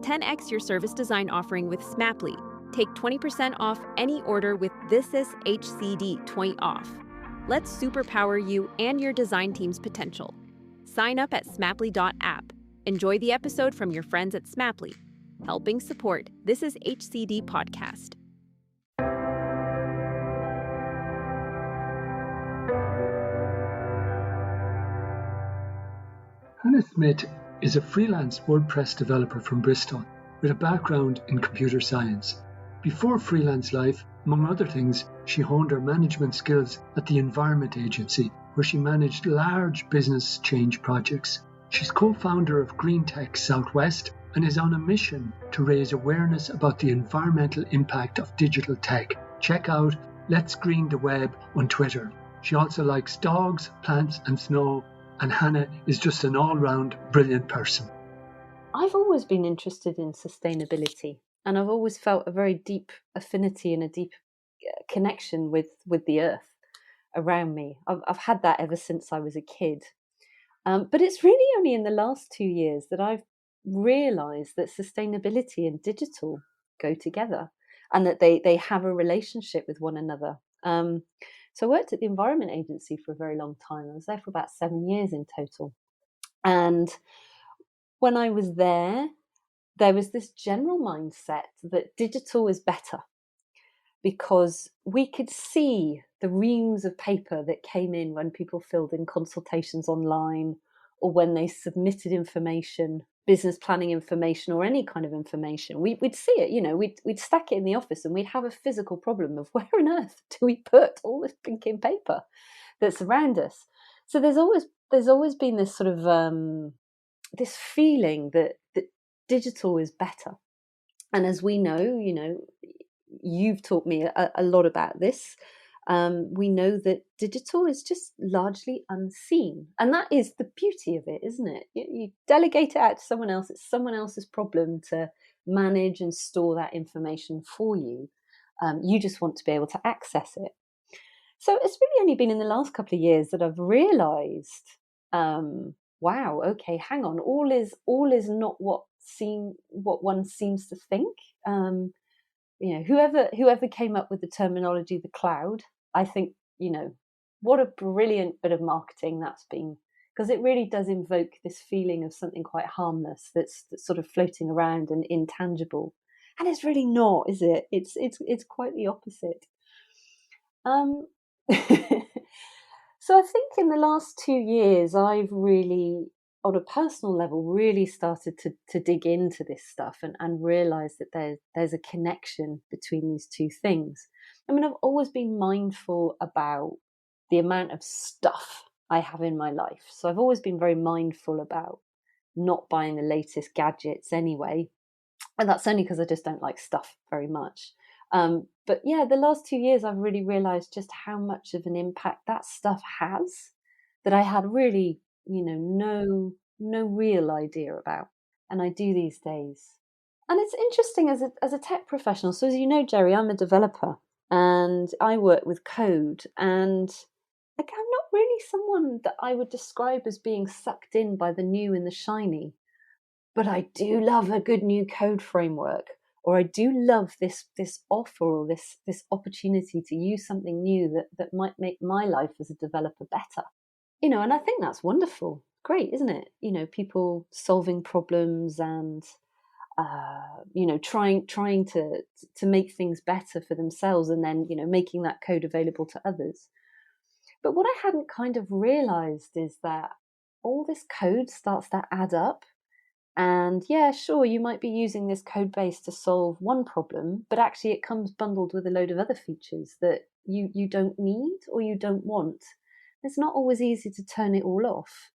10x your service design offering with Smaply. Take 20% off any order with This Is HCD 20 off. Let's superpower you and your design team's potential. Sign up at smaply.app. Enjoy the episode from your friends at Smaply, helping support This Is HCD podcast. Hannah Smith is a freelance WordPress developer from Bristol with a background in computer science. Before freelance life, among other things, she honed her management skills at the Environment Agency, where she managed large business change projects. She's co-founder of Green Tech Southwest and is on a mission to raise awareness about the environmental impact of digital tech. Check out Let's Green the Web on Twitter. She also likes dogs, plants and snow, and Hannah is just an all-round brilliant person. I've always been interested in sustainability, and I've always felt a very deep affinity and a deep connection with the earth around me. I've had that ever since I was a kid. But it's really only in the last 2 years that I've realised that sustainability and digital go together and that they have a relationship with one another. So I worked at the Environment Agency for a very long time. I was there for about 7 years in total. And when I was there was this general mindset that digital is better because we could see the reams of paper that came in when people filled in consultations online or when they submitted information, business planning information or any kind of information. We'd see it, we'd stack it in the office and we'd have a physical problem of where on earth do we put all this blinking paper that's around us? So there's always been this sort of this feeling that digital is better. And as we know, you've taught me a lot about this. We know that digital is just largely unseen. And that is the beauty of it, isn't it? You delegate it out to someone else. It's someone else's problem to manage and store that information for you. You just want to be able to access it. So it's really only been in the last couple of years that I've realised, wow, okay, hang on, all is not what one seems to think. Whoever came up with the terminology, the cloud, I think, what a brilliant bit of marketing that's been, because it really does invoke this feeling of something quite harmless that's sort of floating around and intangible. And it's really not, is it? It's quite the opposite. So I think in the last 2 years, I've really, on a personal level, really started to dig into this stuff and realize that there's a connection between these two things. I mean, I've always been mindful about the amount of stuff I have in my life. So I've always been very mindful about not buying the latest gadgets anyway. And that's only because I just don't like stuff very much. But yeah, the last 2 years, I've really realized just how much of an impact that stuff has that I had really, no real idea about. And I do these days. And it's interesting as a tech professional. So as you know, Gerry, I'm a developer and I work with code. And I'm not really someone that I would describe as being sucked in by the new and the shiny. But I do love a good new code framework. Or I do love this offer or this opportunity to use something new that might make my life as a developer better. And I think that's wonderful. Great, isn't it? People solving problems and, trying to make things better for themselves and then, making that code available to others. But what I hadn't kind of realized is that all this code starts to add up. And yeah, sure, you might be using this code base to solve one problem, but actually it comes bundled with a load of other features that you don't need or you don't want. It's not always easy to turn it all off.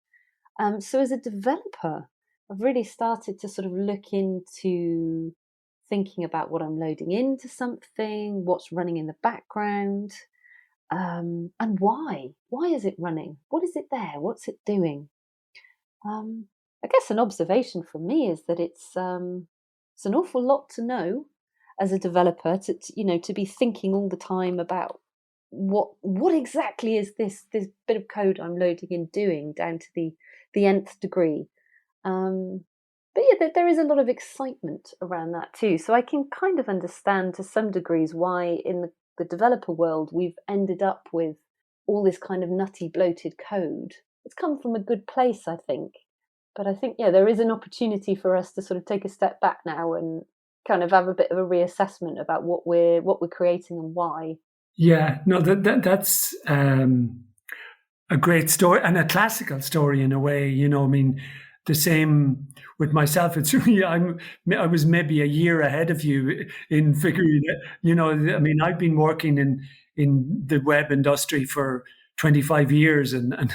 So as a developer, I've really started to sort of look into thinking about what I'm loading into something, what's running in the background, and why. Why is it running? What is it there? What's it doing? I guess an observation from me is that it's an awful lot to know as a developer to be thinking all the time about what exactly is this bit of code I'm loading in doing down to the nth degree. But But yeah, there is a lot of excitement around that too. So I can kind of understand to some degrees why in the developer world we've ended up with all this kind of nutty, bloated code. It's come from a good place, I think. But I think, yeah, there is an opportunity for us to sort of take a step back now and kind of have a bit of a reassessment about what we're creating and why. Yeah, no, that's a great story and a classical story in a way. I mean, the same with myself. It's really I was maybe a year ahead of you in figuring it. I mean, I've been working in the web industry for 25 years, and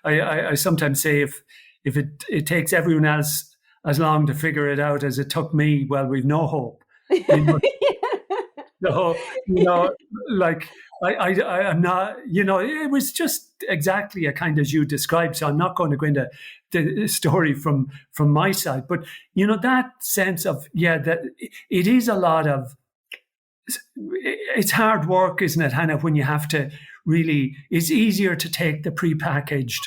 I sometimes say if it takes everyone else as long to figure it out as it took me, well, we've no hope. So, like I'm not, it was just exactly a kind as you described. So I'm not going to go into the story from my side, but that sense of, that it is a lot of, it's hard work, isn't it, Hannah, when you have to really, it's easier to take the prepackaged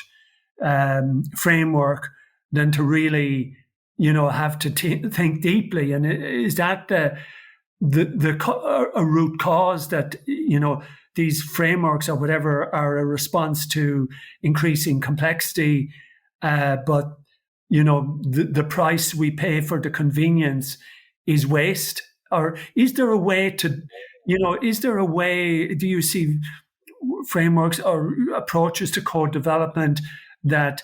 framework than to really, have to think deeply. And is that a root cause that these frameworks or whatever are a response to increasing complexity, but the price we pay for the convenience is waste? Or is there a way to, do you see frameworks or approaches to code development that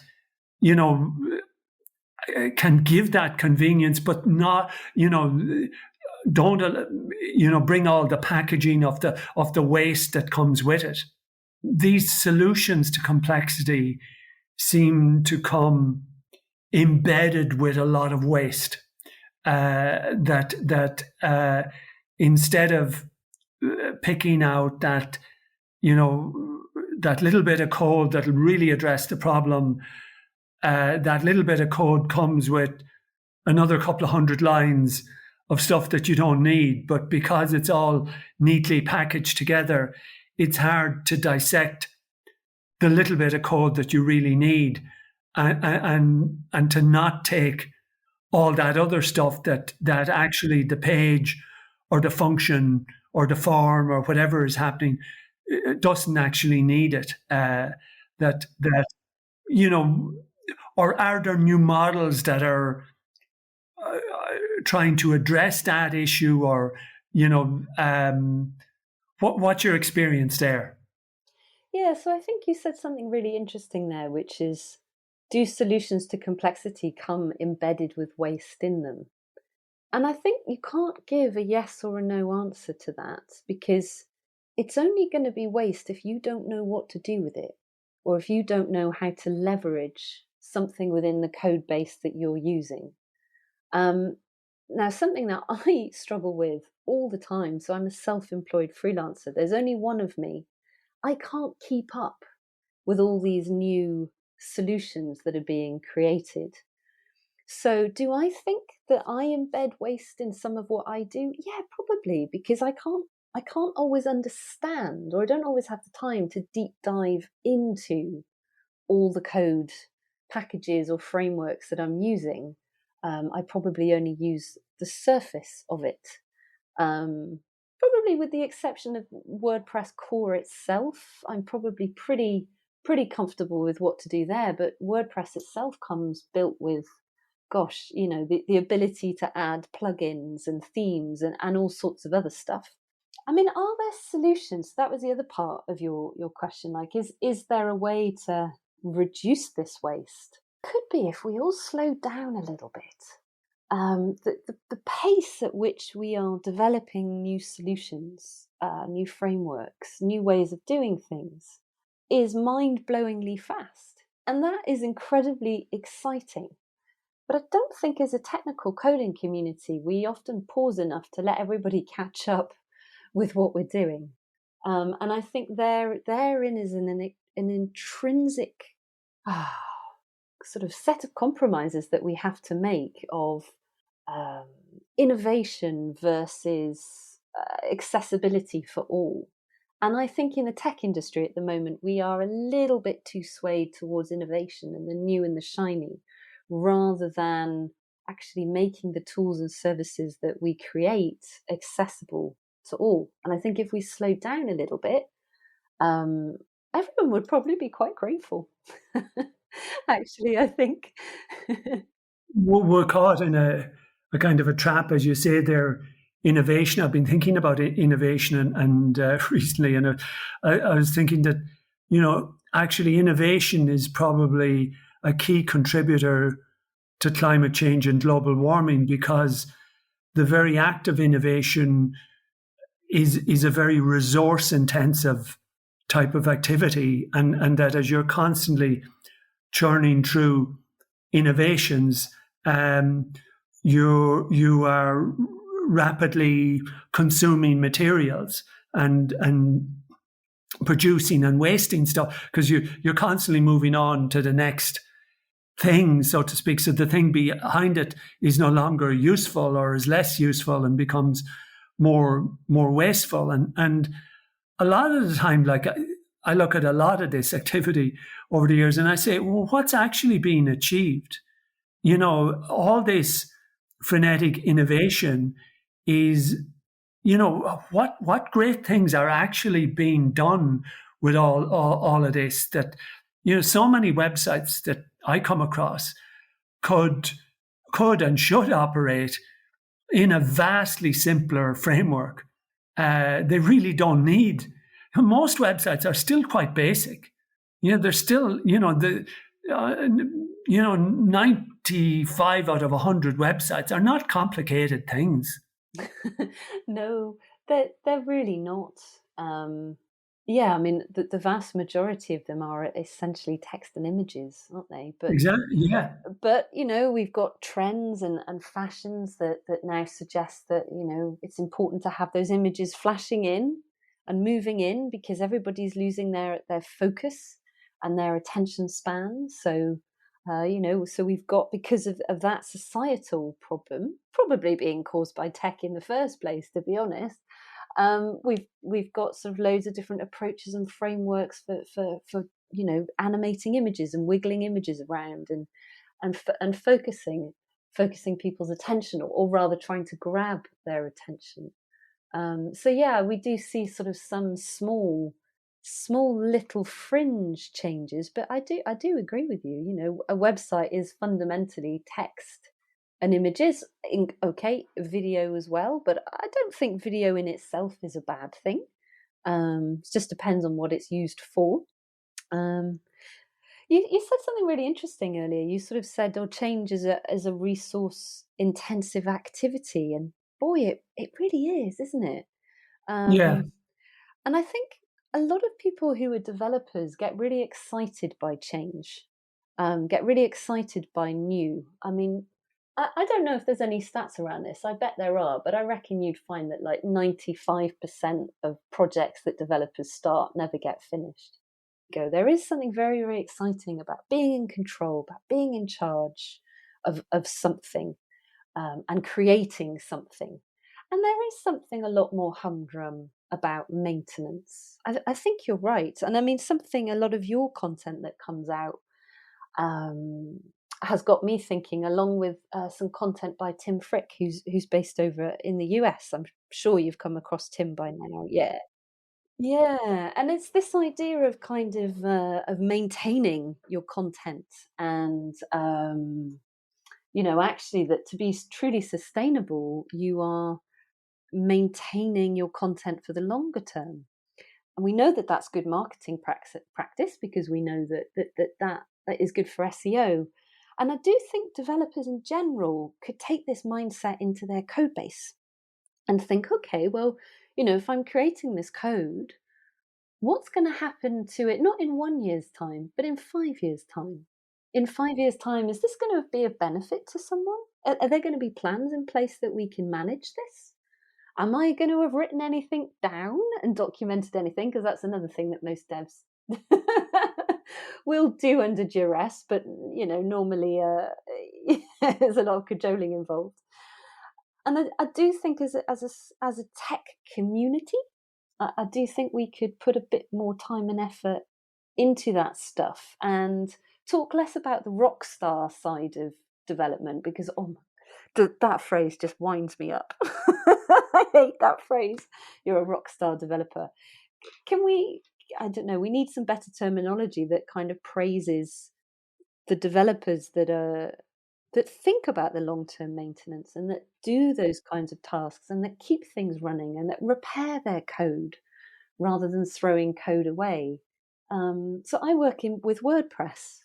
can give that convenience, but not don't bring all the packaging of the waste that comes with it? These solutions to complexity seem to come embedded with a lot of waste. That instead of picking out that that little bit of code that'll really address the problem, that little bit of code comes with another couple of hundred lines of stuff that you don't need, but because it's all neatly packaged together, it's hard to dissect the little bit of code that you really need, and to not take all that other stuff that actually the page or the function or the form or whatever is happening doesn't actually need it. That or are there new models that are trying to address that issue, or what's your experience there? Yeah, so I think you said something really interesting there, which is, do solutions to complexity come embedded with waste in them? And I think you can't give a yes or a no answer to that, because it's only going to be waste if you don't know what to do with it, or if you don't know how to leverage something within the code base that you're using. Now, something that I struggle with all the time, so I'm a self-employed freelancer, there's only one of me. I can't keep up with all these new solutions that are being created. So do I think that I embed waste in some of what I do? Yeah, probably, because I can't always understand, or I don't always have the time to deep dive into all the code packages or frameworks that I'm using. I probably only use the surface of it. Probably with the exception of WordPress core itself, I'm probably pretty comfortable with what to do there. But WordPress itself comes built with, gosh, the ability to add plugins and themes and all sorts of other stuff. I mean, are there solutions? That was the other part of your question. Like, is there a way to reduce this waste? Could be if we all slowed down a little bit. The pace at which we are developing new solutions, new frameworks, new ways of doing things is mind-blowingly fast. And that is incredibly exciting. But I don't think as a technical coding community, we often pause enough to let everybody catch up with what we're doing. And I think therein is an intrinsic sort of set of compromises that we have to make of innovation versus accessibility for all. And I think in the tech industry at the moment, we are a little bit too swayed towards innovation and the new and the shiny, rather than actually making the tools and services that we create accessible to all. And I think if we slowed down a little bit, everyone would probably be quite grateful. Actually, I think. We're caught in a kind of a trap, as you say there, innovation. I've been thinking about innovation and recently, and I was thinking that, actually innovation is probably a key contributor to climate change and global warming, because the very act of innovation is a very resource intensive type of activity, and that as you're constantly churning through innovations, you are rapidly consuming materials and producing and wasting stuff, because you're constantly moving on to the next thing, so to speak. So the thing behind it is no longer useful, or is less useful, and becomes more wasteful. And a lot of the time, like, I look at a lot of this activity over the years and I say, well, what's actually being achieved? All this frenetic innovation is, what great things are actually being done with all of this, that, so many websites that I come across could and should operate in a vastly simpler framework. They really don't need. Most websites are still quite basic. They're still, 95 out of 100 websites are not complicated things. No, they're really not. Yeah, I mean, the vast majority of them are essentially text and images, aren't they? But exactly, yeah. But we've got trends and fashions that now suggest that it's important to have those images flashing in and moving in, because everybody's losing their focus and their attention span. So so we've got, because of that societal problem, probably being caused by tech in the first place, to be honest, we've got sort of loads of different approaches and frameworks for animating images and wiggling images around and focusing people's attention, or rather trying to grab their attention. So yeah, we do see sort of some small little fringe changes, but I do agree with you. A website is fundamentally text and images, okay, video as well, but I don't think video in itself is a bad thing. It just depends on what it's used for. You said something really interesting earlier. You sort of said, change is a resource intensive activity, and boy, it really is, isn't it? Yeah. And I think a lot of people who are developers get really excited by change, get really excited by new. I mean, I don't know if there's any stats around this. I bet there are, but I reckon you'd find that like 95% of projects that developers start never get finished. There is something very, very exciting about being in control, about being in charge of something, and creating something. And there is something a lot more humdrum about maintenance. I think you're right. And I mean, a lot of your content that comes out has got me thinking, along with some content by Tim Frick, who's based over in the US. I'm sure you've come across Tim by now. Yeah. Yeah, and it's this idea of kind of maintaining your content, and actually, that to be truly sustainable, you are maintaining your content for the longer term. And we know that that's good marketing practice, because we know that is good for SEO. And I do think developers in general could take this mindset into their code base and think, okay, well, if I'm creating this code, what's going to happen to it, not in 1 year's time, but in 5 years' time? In 5 years' time, is this going to be a benefit to someone? Are there going to be plans in place that we can manage this? Am I going to have written anything down and documented anything? Because that's another thing that most devs will do under duress, but normally there's a lot of cajoling involved. And I do think as a tech community, I do think we could put a bit more time and effort into that stuff and talk less about the rock star side of development, because That phrase just winds me up. I hate that phrase. You're a rock star developer. Can we, I don't know, we need some better terminology that kind of praises the developers that think about the long-term maintenance and that do those kinds of tasks and that keep things running and that repair their code rather than throwing code away. So I work with WordPress.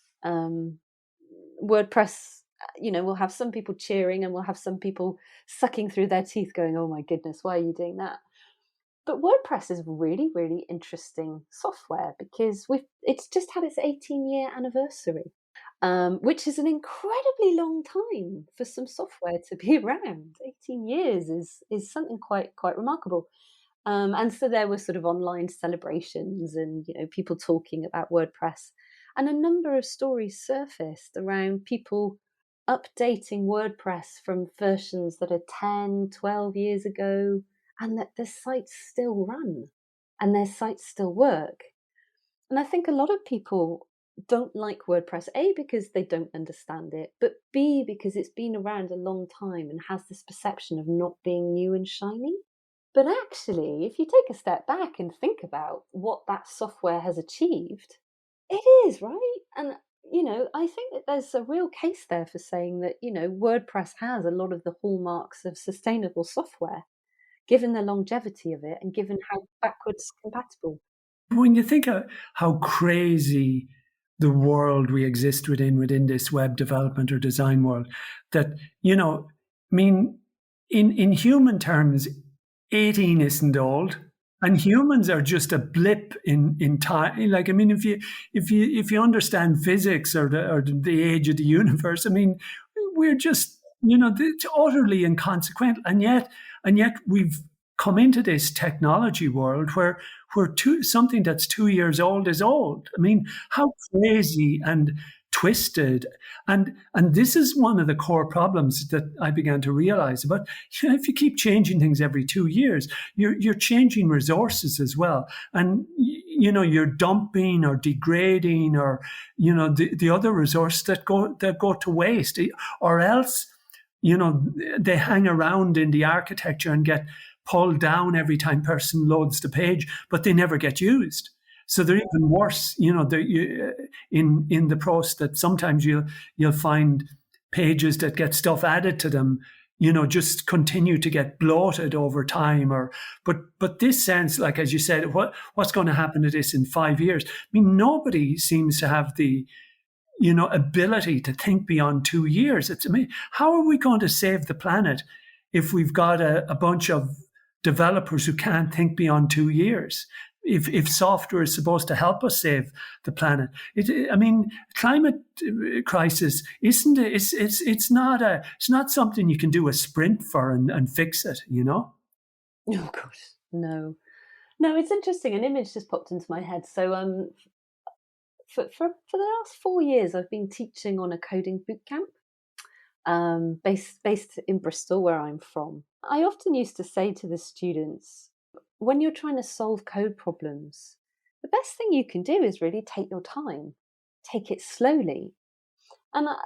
WordPress, we'll have some people cheering and we'll have some people sucking through their teeth going, oh my goodness, why are you doing that? But WordPress is really, really interesting software because it's just had its 18-year anniversary, which is an incredibly long time for some software to be around. 18 years is something quite remarkable. And so there were sort of online celebrations and people talking about WordPress, and a number of stories surfaced around people updating WordPress from versions that are 10, 12 years ago, and that their sites still run and their sites still work. And I think a lot of people don't like WordPress, A, because they don't understand it, but B, because it's been around a long time and has this perception of not being new and shiny. But actually, if you take a step back and think about what that software has achieved, it is, right? And, I think that there's a real case there for saying that, WordPress has a lot of the hallmarks of sustainable software, given the longevity of it and given how backwards compatible. When you think of how crazy the world we exist within this web development or design world, that, in human terms, 18 isn't old. And humans are just a blip in time. Like, if you understand physics or the age of the universe, we're just, it's utterly inconsequential. And yet we've come into this technology world where something that's 2 years old is old. How crazy and twisted. And this is one of the core problems that I began to realize about, if you keep changing things every 2 years, you're changing resources as well. And, you're dumping or degrading or, the other resources that go to waste, or else, they hang around in the architecture and get pulled down every time person loads the page, but they never get used. So they're even worse, in the process that sometimes you'll find pages that get stuff added to them, just continue to get bloated over time. But this sense, like as you said, what's going to happen to this in 5 years? Nobody seems to have the ability to think beyond 2 years. How are we going to save the planet if we've got a bunch of developers who can't think beyond 2 years? If software is supposed to help us save the planet, climate crisis isn't it? It's not something you can do a sprint for and fix it. Oh gosh, no. It's interesting. An image just popped into my head. So for the last 4 years, I've been teaching on a coding bootcamp, based in Bristol, where I'm from. I often used to say to the students, when you're trying to solve code problems, the best thing you can do is really take your time, take it slowly. And I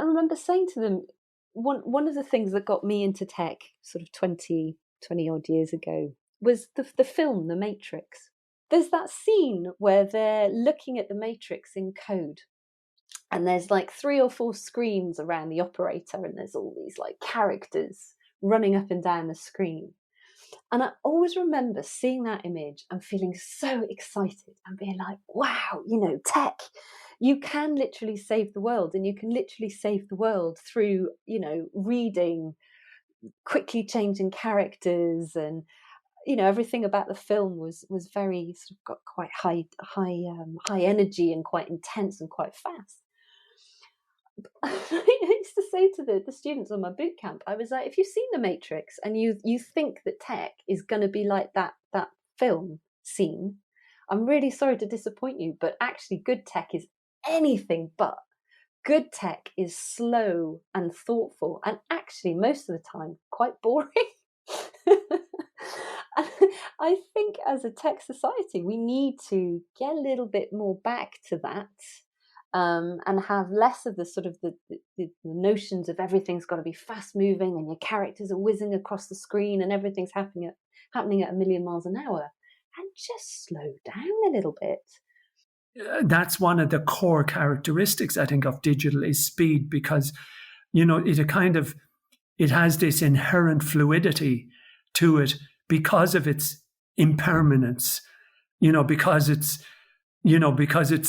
remember saying to them, one of the things that got me into tech sort of 20 odd years ago was the film, The Matrix. There's that scene where they're looking at the Matrix in code, and there's like 3 or 4 screens around the operator, and there's all these like characters running up and down the screen. And I always remember seeing that image and feeling so excited and being like, wow, tech, you can literally save the world, and you can literally save the world through, reading, quickly changing characters, and, everything about the film was very sort of got quite high energy and quite intense and quite fast. I used to say to the students on my bootcamp, I was like, if you've seen The Matrix and you think that tech is going to be like that film scene, I'm really sorry to disappoint you, but actually good tech is anything but. Good tech is slow and thoughtful, and actually most of the time quite boring. I think as a tech society, we need to get a little bit more back to that. and have less of the sort of the notions of everything's got to be fast moving and your characters are whizzing across the screen and everything's happening at a million miles an hour, and just slow down a little bit. That's one of the core characteristics, I think, of digital is speed, because, it has this inherent fluidity to it because of its impermanence, because it's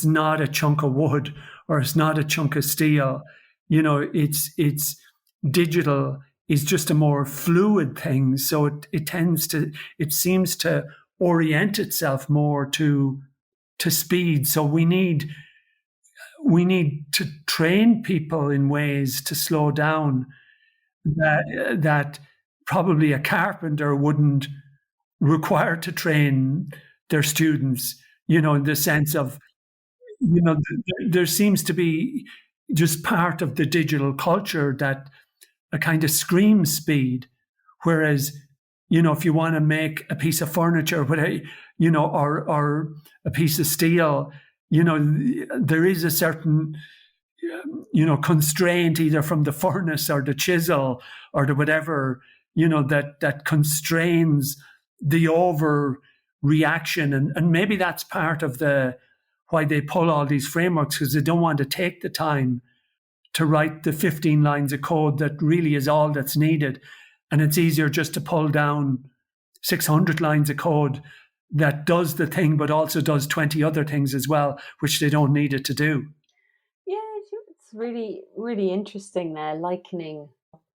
not a chunk of wood or it's not a chunk of steel. It's digital is just a more fluid thing. So it seems to orient itself more to speed. So we need to train people in ways to slow down that probably a carpenter wouldn't require to train their students, in the sense of, there seems to be just part of the digital culture that a kind of screams speed. Whereas, if you want to make a piece of furniture, or a piece of steel, there is a certain, constraint either from the furnace or the chisel or the whatever, that constrains the overreaction. And maybe that's part of why they pull all these frameworks, because they don't want to take the time to write the 15 lines of code that really is all that's needed. And it's easier just to pull down 600 lines of code that does the thing, but also does 20 other things as well, which they don't need it to do. Yeah, it's really, really interesting there, likening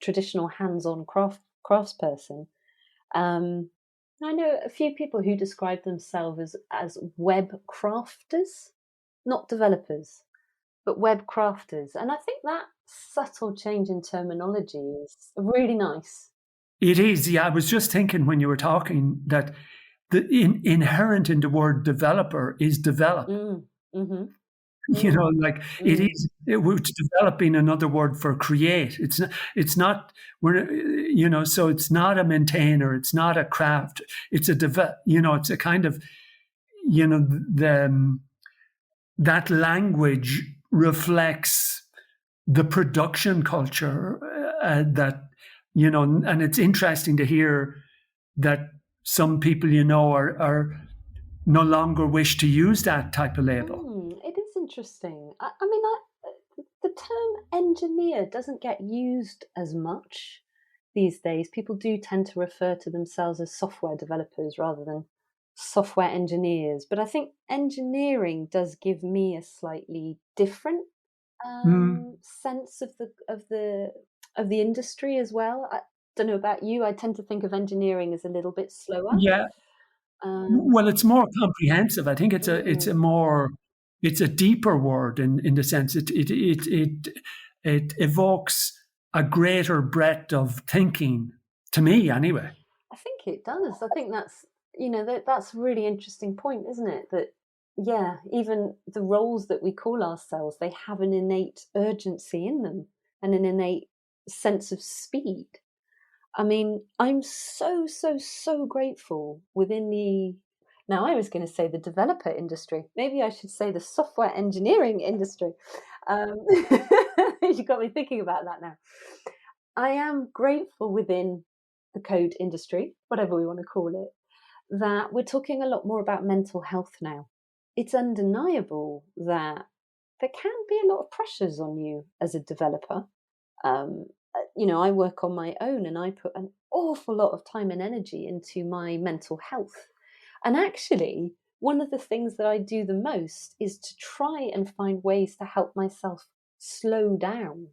traditional hands-on craftsperson. I know a few people who describe themselves as web crafters, not developers, but web crafters. And I think that subtle change in terminology is really nice. It is. Yeah, I was just thinking when you were talking that the inherent in the word developer is develop. Mm-hmm. It is. It's developing another word for create. It's not. So it's not a maintainer. It's not a craft. It's a it's a kind of, that language reflects the production culture that, and it's interesting to hear that some people, are no longer wish to use that type of label. It is interesting. I mean, the term engineer doesn't get used as much these days. People do tend to refer to themselves as software developers rather than software engineers. But I think engineering does give me a slightly different sense of the industry as well. I don't know about you. I tend to think of engineering as a little bit slower. Yeah. Well, it's more comprehensive. I think it's a deeper word in the sense it evokes a greater breadth of thinking, to me anyway. I think it does. I think that's that's a really interesting point, isn't it? That even the roles that we call ourselves, they have an innate urgency in them and an innate sense of speed. I mean, I'm so grateful within now I was going to say the developer industry. Maybe I should say the software engineering industry. You got me thinking about that now. I am grateful within the code industry, whatever we want to call it, that we're talking a lot more about mental health now. It's undeniable that there can be a lot of pressures on you as a developer. I work on my own and I put an awful lot of time and energy into my mental health. And actually, one of the things that I do the most is to try and find ways to help myself slow down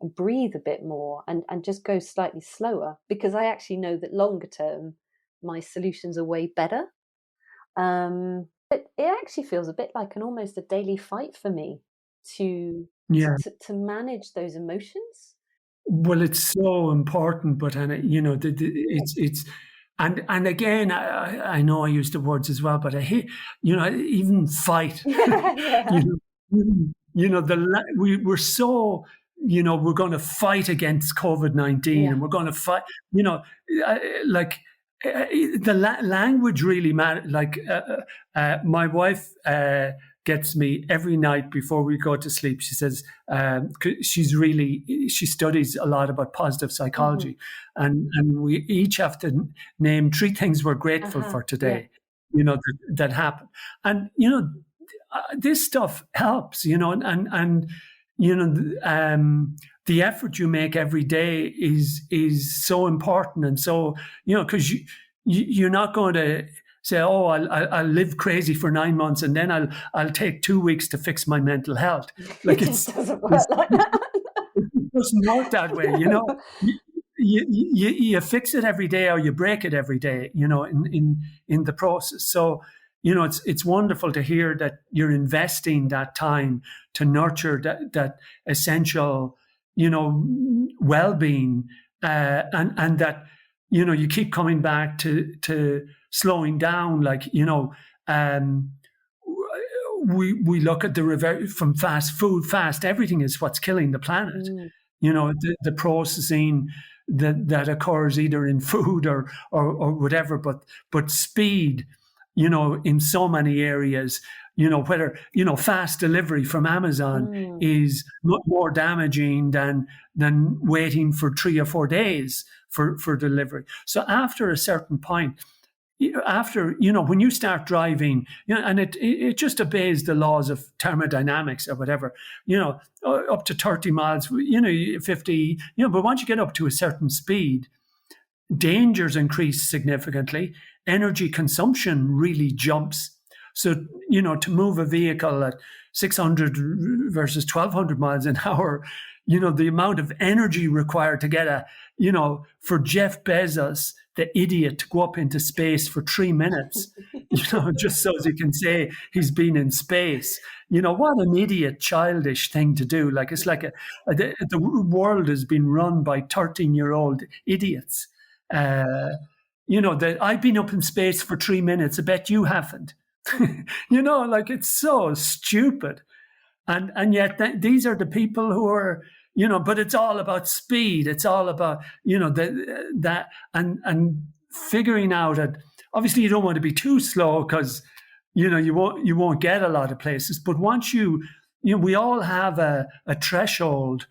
and breathe a bit more and just go slightly slower, because I actually know that longer term, my solutions are way better. But it actually feels a bit like almost a daily fight for me to manage those emotions. Well, it's so important, but it's and again, I know I use the words as well, but I hate, even fight. We're so, we're going to fight against COVID-19, and we're going to fight. The language really matters. Like my wife gets me every night before we go to sleep. She says she studies a lot about positive psychology, and we each have to name 3 things we're grateful for today, that happened. And this stuff helps, the effort you make every day is so important, and so because you're not going to say, oh, I'll live crazy for 9 months and then I'll take 2 weeks to fix my mental health. Like it just doesn't work like that. It doesn't work that way, You fix it every day or you break it every day, in the process. So, it's wonderful to hear that you're investing that time to nurture that essential, well-being, and that, you keep coming back to slowing down. Like, we look at from fast food, fast everything is what's killing the planet. The processing that occurs either in food or whatever, but speed, in so many areas, whether, fast delivery from Amazon is more damaging than waiting for 3 or 4 days for delivery. So after a certain point, when you start driving, and it just obeys the laws of thermodynamics or whatever, up to 30 miles, 50, but once you get up to a certain speed, dangers increase significantly. Energy consumption really jumps. So, to move a vehicle at 600 versus 1200 miles an hour, the amount of energy required to get for Jeff Bezos, the idiot, to go up into space for 3 minutes, just so as he can say he's been in space. What an idiot, childish thing to do. Like, it's like the world has been run by 13-year-old idiots. That I've been up in space for 3 minutes. I bet you haven't. Like, it's so stupid. And yet these are the people who are, but it's all about speed. It's all about, that and figuring out that obviously you don't want to be too slow because, you won't get a lot of places. But once we all have a threshold,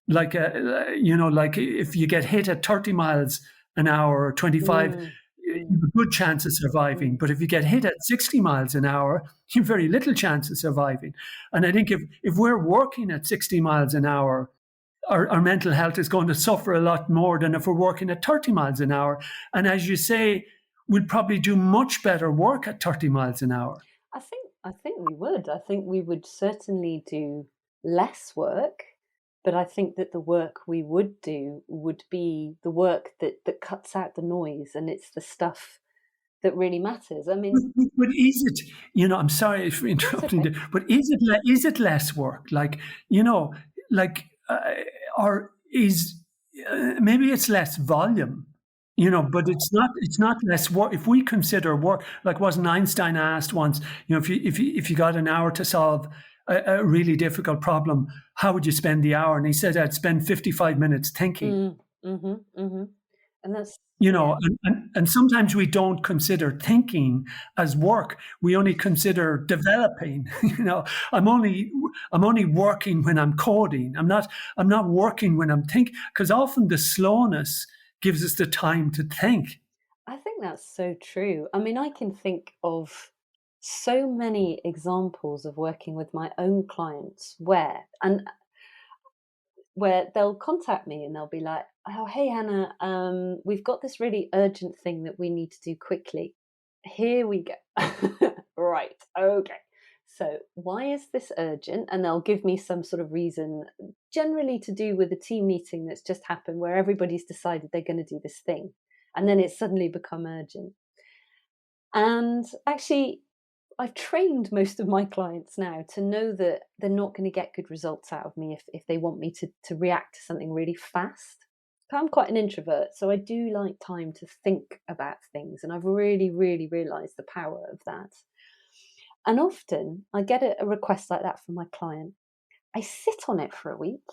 like if you get hit at 30 miles an hour or 25, you have a good chance of surviving. But if you get hit at 60 miles an hour, you have very little chance of surviving. And I think if we're working at 60 miles an hour, our mental health is going to suffer a lot more than if we're working at 30 miles an hour. And as you say, we'd probably do much better work at 30 miles an hour. I think we would. I think we would certainly do less work. But I think that the work we would do would be the work that cuts out the noise, and it's the stuff that really matters. I mean, but is it? I'm sorry for interrupting. Okay. But is it less work? Like, or is maybe it's less volume? But it's not less work. If we consider work, like wasn't Einstein asked once, if you got an hour to solve a really difficult problem, how would you spend the hour? And he said, I'd spend 55 minutes thinking. And that's, and sometimes we don't consider thinking as work. We only consider developing. I'm only working when I'm coding. I'm not working when I'm thinking, because often the slowness gives us the time to think. I think that's so true. I mean, I can think of so many examples of working with my own clients where they'll contact me and they'll be like, oh, hey, Hannah, we've got this really urgent thing that we need to do quickly. Here we go. Right. Okay. So why is this urgent? And they'll give me some sort of reason, generally to do with a team meeting that's just happened where everybody's decided they're going to do this thing. And then it's suddenly become urgent. And actually, I've trained most of my clients now to know that they're not going to get good results out of me if they want me to react to something really fast. I'm quite an introvert, so I do like time to think about things, and I've really, really realised the power of that. And often I get a request like that from my client. I sit on it for a week,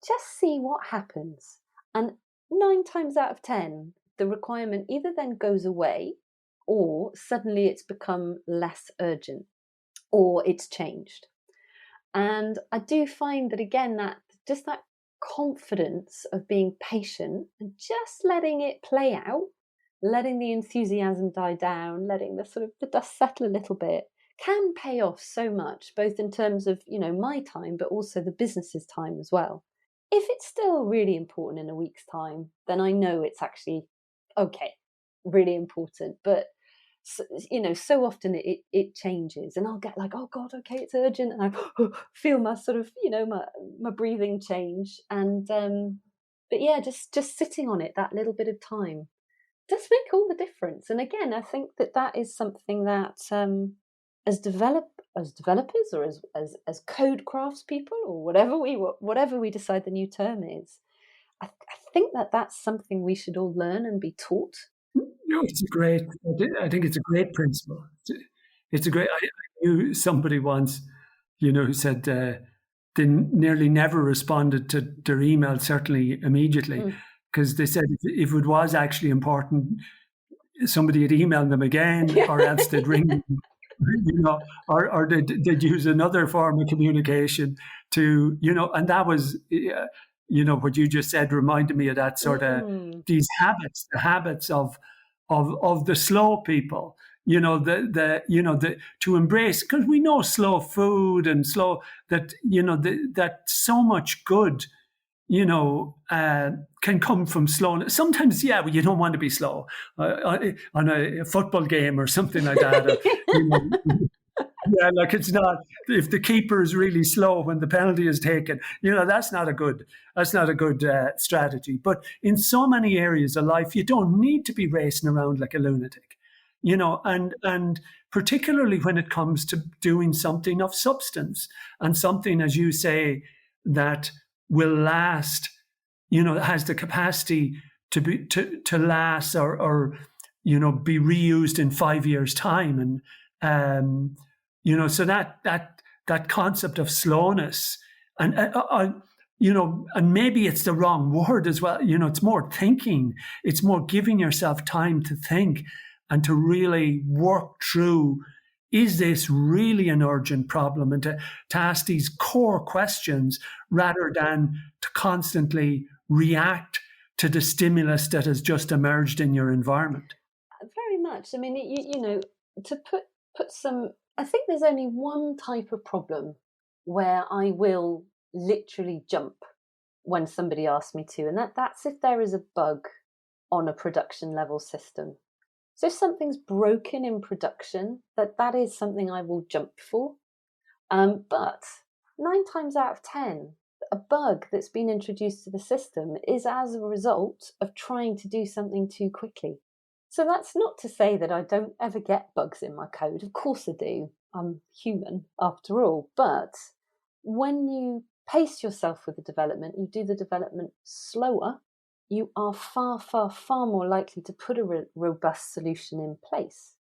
just see what happens. And 9 times out of 10, the requirement either then goes away or suddenly it's become less urgent. or it's changed. And I do find that, again, that just that confidence of being patient and just letting it play out, letting the enthusiasm die down, letting the dust settle a little bit, can pay off so much, both in terms of, my time, but also the business's time as well. If it's still really important in a week's time, then I know it's actually okay, really important. But so often it changes, and I'll get like, oh God, okay, it's urgent, and I feel my my breathing change, and but yeah, just sitting on it that little bit of time does make all the difference. And again, I think that is something that as developers, or as code craftspeople, or whatever we decide the new term is, I think that's something we should all learn and be taught. No, I think it's a great principle. It's a great, I knew somebody once, who said they nearly never responded to their email, certainly immediately, because they said if it was actually important, somebody had emailed them again, or else they'd ring them, or they'd use another form of communication to, and that was, what you just said reminded me of that sort of these habits, the habits of the slow people, to embrace, because we know slow food and slow that, that so much good, can come from slowness. Sometimes, yeah, you don't want to be slow on a football game or something like that. Or, yeah, like it's not, if the keeper is really slow when the penalty is taken, that's not a good strategy. But in so many areas of life, you don't need to be racing around like a lunatic, and particularly when it comes to doing something of substance, and something, as you say, that will last, has the capacity to last, or be reused in 5 years' time. And so that concept of slowness, and and maybe it's the wrong word as well. It's more thinking. It's more giving yourself time to think and to really work through, is this really an urgent problem? And to ask these core questions, rather than to constantly react to the stimulus that has just emerged in your environment. Very much. I mean, to put some, I think there's only one type of problem where I will literally jump when somebody asks me to, and that's if there is a bug on a production level system. So if something's broken in production, that is something I will jump for. But 9 times out of 10, a bug that's been introduced to the system is as a result of trying to do something too quickly. So that's not to say that I don't ever get bugs in my code. Of course I do. I'm human after all. But when you pace yourself with the development, you do the development slower, you are far, far, far more likely to put a robust solution in place,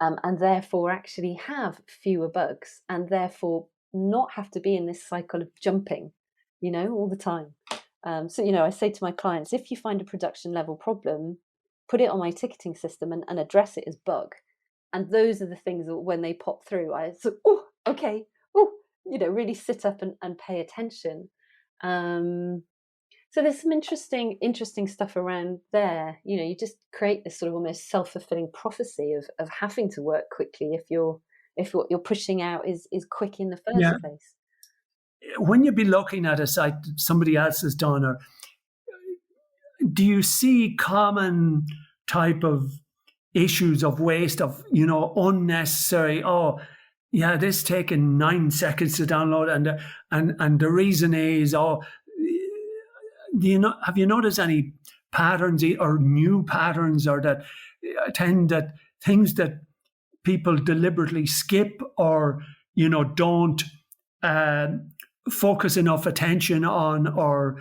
and therefore actually have fewer bugs, and therefore not have to be in this cycle of jumping, all the time. So, I say to my clients, if you find a production level problem, put it on my ticketing system and address it as bug. And those are the things that when they pop through, I say, oh, okay, oh, really sit up and pay attention. So there's some interesting stuff around there. You just create this sort of almost self-fulfilling prophecy of having to work quickly if what you're pushing out is quick in the first place. When you be looking at a site that somebody else has done, or do you see common type of issues of waste, of unnecessary? Oh, yeah, this taking 9 seconds to download, and the reason is, have you noticed any patterns or new patterns, or that things that people deliberately skip, or don't focus enough attention on, or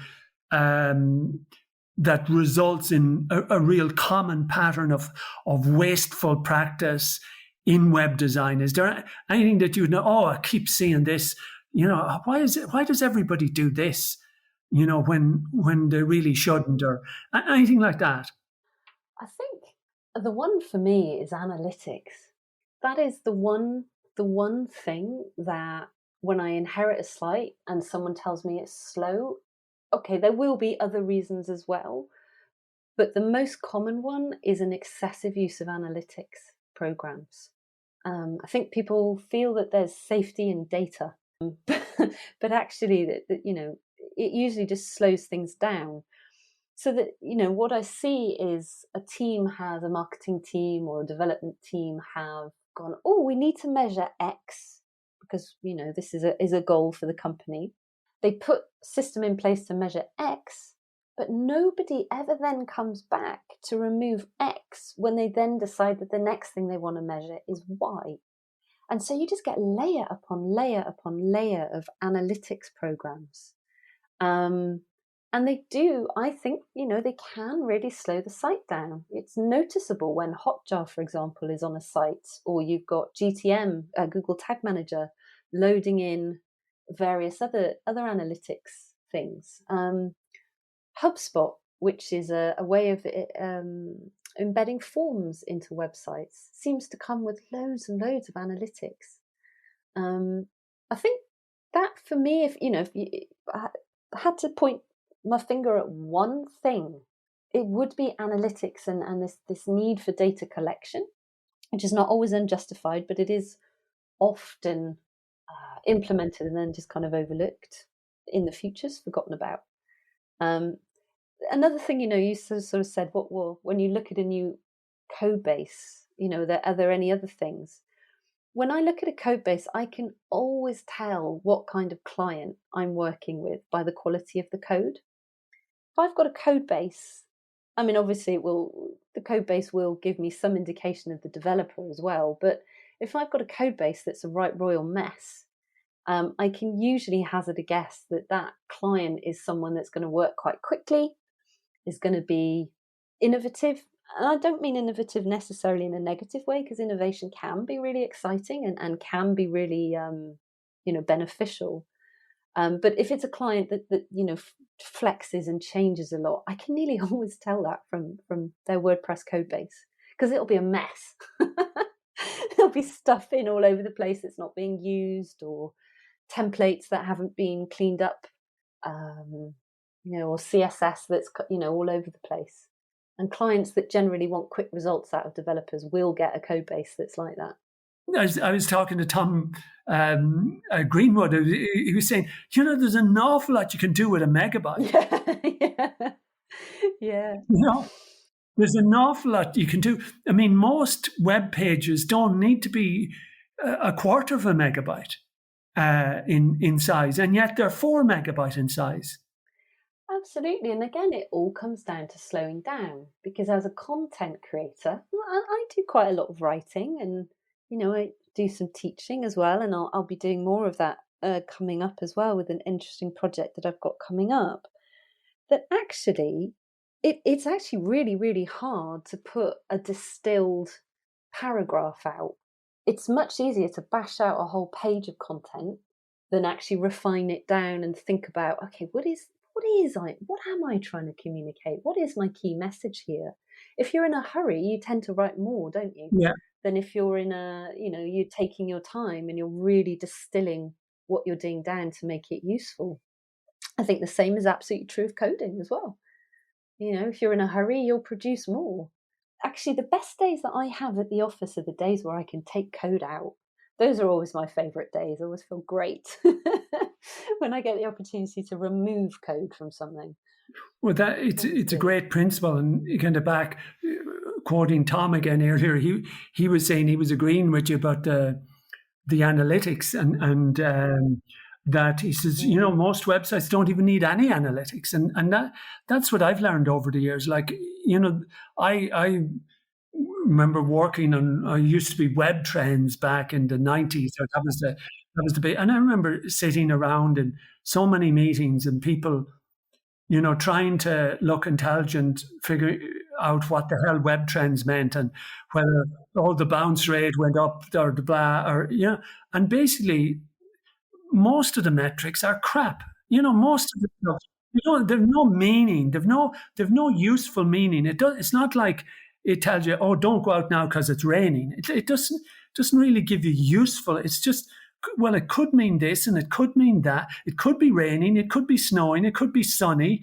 that results in a real common pattern of wasteful practice in web design? Is there anything that you know? Oh, I keep seeing this. Why does everybody do this? When they really shouldn't, or anything like that? I think the one for me is analytics. That is the one the one thing that when I inherit a site and someone tells me it's slow, okay, there will be other reasons as well, but the most common one is an excessive use of analytics programs. I think people feel that there's safety in data, but actually, that it usually just slows things down. So that what I see is a marketing team or a development team have gone, oh, we need to measure X because this is a goal for the company. They put a system in place to measure X, but nobody ever then comes back to remove X when they then decide that the next thing they want to measure is Y. And so you just get layer upon layer upon layer of analytics programs. And they do, I think, they can really slow the site down. It's noticeable when Hotjar, for example, is on a site, or you've got GTM, Google Tag Manager, loading in various other analytics things. HubSpot, which is a way of embedding forms into websites, seems to come with loads and loads of analytics. I think that for me, if I had to point my finger at one thing, it would be analytics and this need for data collection, which is not always unjustified, but it is often implemented and then just kind of overlooked in the futures, forgotten about. Another thing, you sort of said, when you look at a new code base, are there any other things? When I look at a code base, I can always tell what kind of client I'm working with by the quality of the code. If I've got a code base, I mean, obviously the code base will give me some indication of the developer as well. But if I've got a code base that's a right royal mess, I can usually hazard a guess that client is someone that's going to work quite quickly, is going to be innovative. And I don't mean innovative necessarily in a negative way, because innovation can be really exciting and can be really, beneficial. But if it's a client that flexes and changes a lot, I can nearly always tell that from their WordPress code base, because it'll be a mess. There'll be stuff in all over the place that's not being used, or templates that haven't been cleaned up, or CSS that's all over the place. And clients that generally want quick results out of developers will get a code base that's like that. I was talking to Tom Greenwood. He was saying, there's an awful lot you can do with a megabyte. Yeah. There's an awful lot you can do. I mean, most web pages don't need to be a quarter of a megabyte in size, and yet they're 4 megabyte in size. Absolutely. And again, it all comes down to slowing down, because as a content creator, I do quite a lot of writing, and I do some teaching as well, and I'll be doing more of that coming up as well, with an interesting project that I've got coming up. That actually, it's actually really, really hard to put a distilled paragraph out. It's much easier to bash out a whole page of content than actually refine it down and think about, okay, what am I trying to communicate? What is my key message here? If you're in a hurry, you tend to write more, don't you? Yeah. Than if you're you're taking your time and you're really distilling what you're doing down to make it useful. I think the same is absolutely true of coding as well. If you're in a hurry, you'll produce more. Actually, the best days that I have at the office are the days where I can take code out. Those are always my favorite days. I always feel great when I get the opportunity to remove code from something. Well, it's a great principle, and kind of back quoting Tom again earlier. He was saying he was agreeing with you about the analytics, and that he says most websites don't even need any analytics, and that's what I've learned over the years. Like I remember working on, I used to be Web Trends back in the 90s. So that was the big, and I remember sitting around in so many meetings and people, trying to look intelligent, figure out what the hell Web Trends meant and whether all the bounce rate went up or the blah, or, and basically most of the metrics are crap. Most of the stuff, they've no meaning. They've no useful meaning. It's not like it tells you, oh, don't go out now because it's raining. It doesn't really give you useful. It's just, well, it could mean this and it could mean that. It could be raining, it could be snowing, it could be sunny.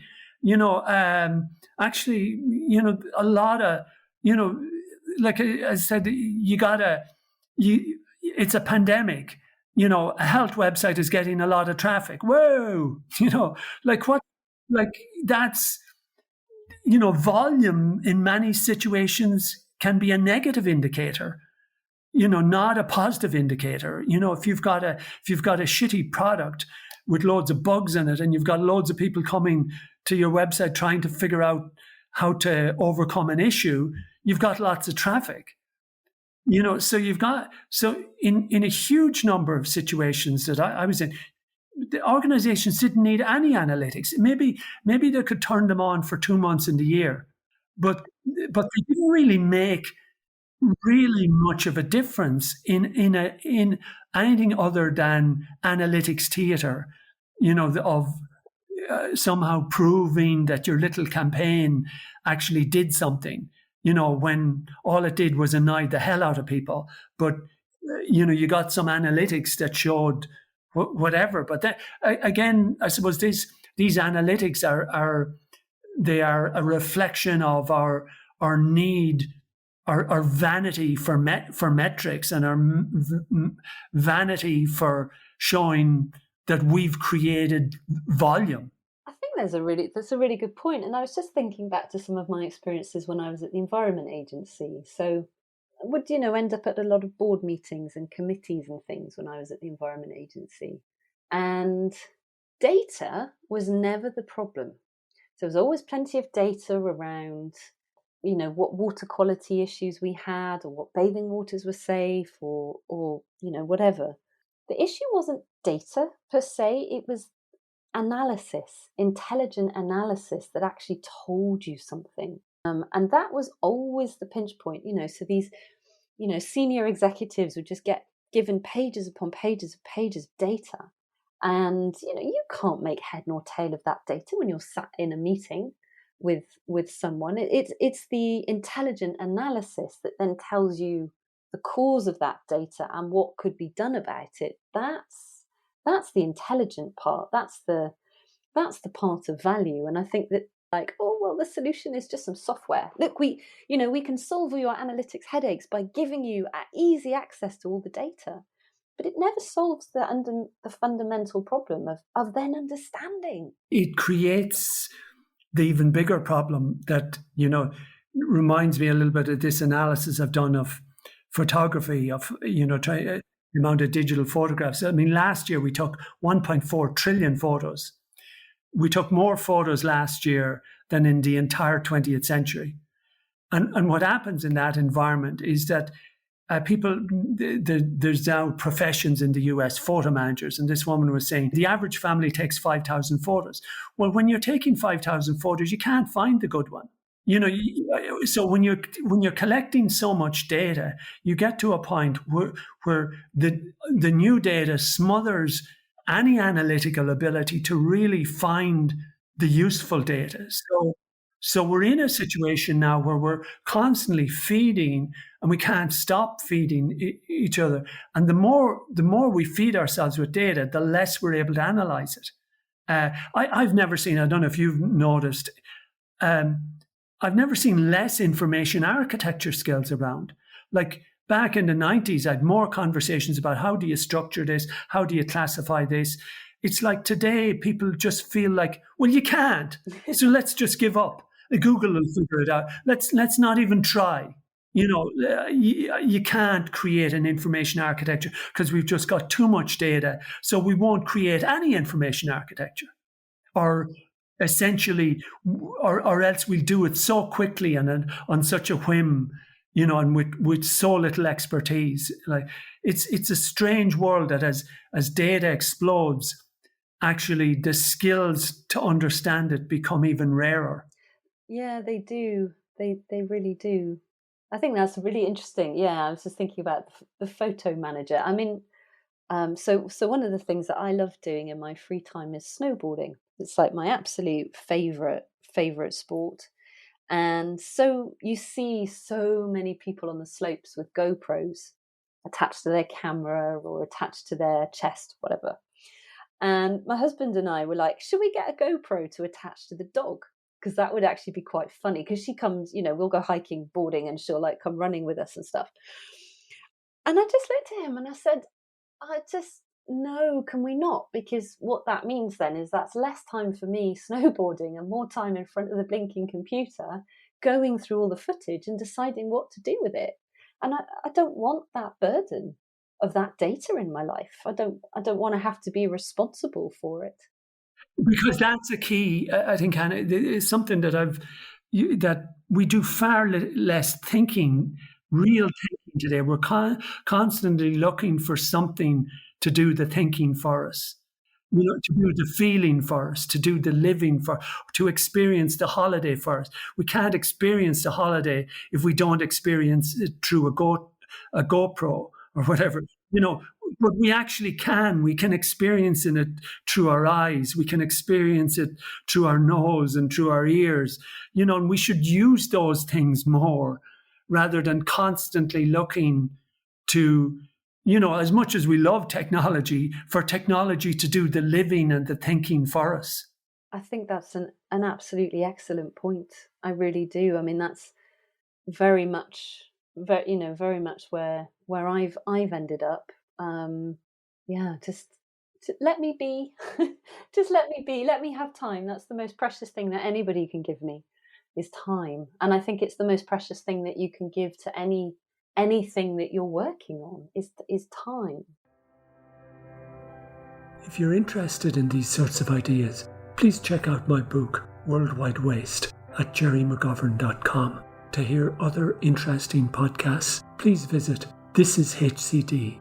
Actually, a lot of, like I said, it's a pandemic. A health website is getting a lot of traffic. Whoa, like what, like that's, volume in many situations can be a negative indicator, not a positive indicator. If you've got a shitty product with loads of bugs in it and you've got loads of people coming to your website trying to figure out how to overcome an issue, you've got lots of traffic. So in a huge number of situations that I was in, the organizations didn't need any analytics. Maybe they could turn them on for 2 months in the year, but they didn't really make really much of a difference in anything other than analytics theater, of somehow proving that your little campaign actually did something, when all it did was annoy the hell out of people. But, you got some analytics that showed whatever. But that, again, I suppose these analytics are a reflection of our need, our vanity for metrics, and our vanity for showing that we've created volume. I think that's a really good point. And I was just thinking back to some of my experiences when I was at the Environment Agency. So I would, end up at a lot of board meetings and committees and things when I was at the Environment Agency. And data was never the problem. So there was always plenty of data around, what water quality issues we had, or what bathing waters were safe, or whatever. The issue wasn't data per se, it was analysis, intelligent analysis that actually told you something. And that was always the pinch point, so these, senior executives would just get given pages upon pages of data. And, you can't make head nor tail of that data when you're sat in a meeting with someone. It's the intelligent analysis that then tells you the cause of that data and what could be done about it. That's the intelligent part. That's the part of value. And I think that, like, oh well, the solution is just some software. Look, we can solve all your analytics headaches by giving you easy access to all the data. But it never solves the fundamental problem of then understanding. It creates the even bigger problem that, reminds me a little bit of this analysis I've done of photography, of, the amount of digital photographs. I mean, last year we took 1.4 trillion photos. We took more photos last year than in the entire 20th century. And what happens in that environment is that there's now professions in the US, photo managers, and this woman was saying the average family takes 5,000 photos. Well, when you're taking 5,000 photos, you can't find the good one. So when you're collecting so much data, you get to a point where the new data smothers any analytical ability to really find the useful data. So we're in a situation now where we're constantly feeding, and we can't stop feeding each other. And the more we feed ourselves with data, the less we're able to analyze it. I've never seen, I don't know if you've noticed, I've never seen less information architecture skills around. Like back in the 90s, I had more conversations about how do you structure this? How do you classify this? It's like today, people just feel like, well, you can't. So let's just give up. Google will figure it out. Let's not even try. You can't create an information architecture because we've just got too much data. So we won't create any information architecture, or essentially, or else we'll do it so quickly and on such a whim, and with so little expertise. Like it's a strange world that as data explodes, actually the skills to understand it become even rarer. Yeah, they do. They really do. I think that's really interesting. Yeah, I was just thinking about the photo manager. I mean, so one of the things that I love doing in my free time is snowboarding. It's like my absolute favorite sport. And so you see so many people on the slopes with GoPros, attached to their camera or attached to their chest, whatever. And my husband and I were like, should we get a GoPro to attach to the dog? Because that would actually be quite funny, because she comes, we'll go hiking, boarding, and she'll like come running with us and stuff. And I just looked at him and I said, no, can we not? Because what that means then is that's less time for me snowboarding and more time in front of the blinking computer, going through all the footage and deciding what to do with it. And I don't want that burden of that data in my life. I don't want to have to be responsible for it. Because that's a key, I think, Hannah. It's something that that we do far less thinking, real thinking today. We're constantly looking for something to do the thinking for us, to do the feeling for us, to do the living to experience the holiday for us. We can't experience the holiday if we don't experience it through a GoPro or whatever, but we actually can. We can experience it through our eyes. We can experience it through our nose and through our ears, and we should use those things more rather than constantly looking to, as much as we love technology, for technology to do the living and the thinking for us. I think that's an absolutely excellent point. I really do. I mean, that's very much where I've ended up. Just let me be. Just let me be. Let me have time. That's the most precious thing that anybody can give me, is time. And I think it's the most precious thing that you can give to anything that you're working on is time. If you're interested in these sorts of ideas, please check out my book, Worldwide Waste, at gerrymcgovern.com. To hear other interesting podcasts, please visit thisishcd.com.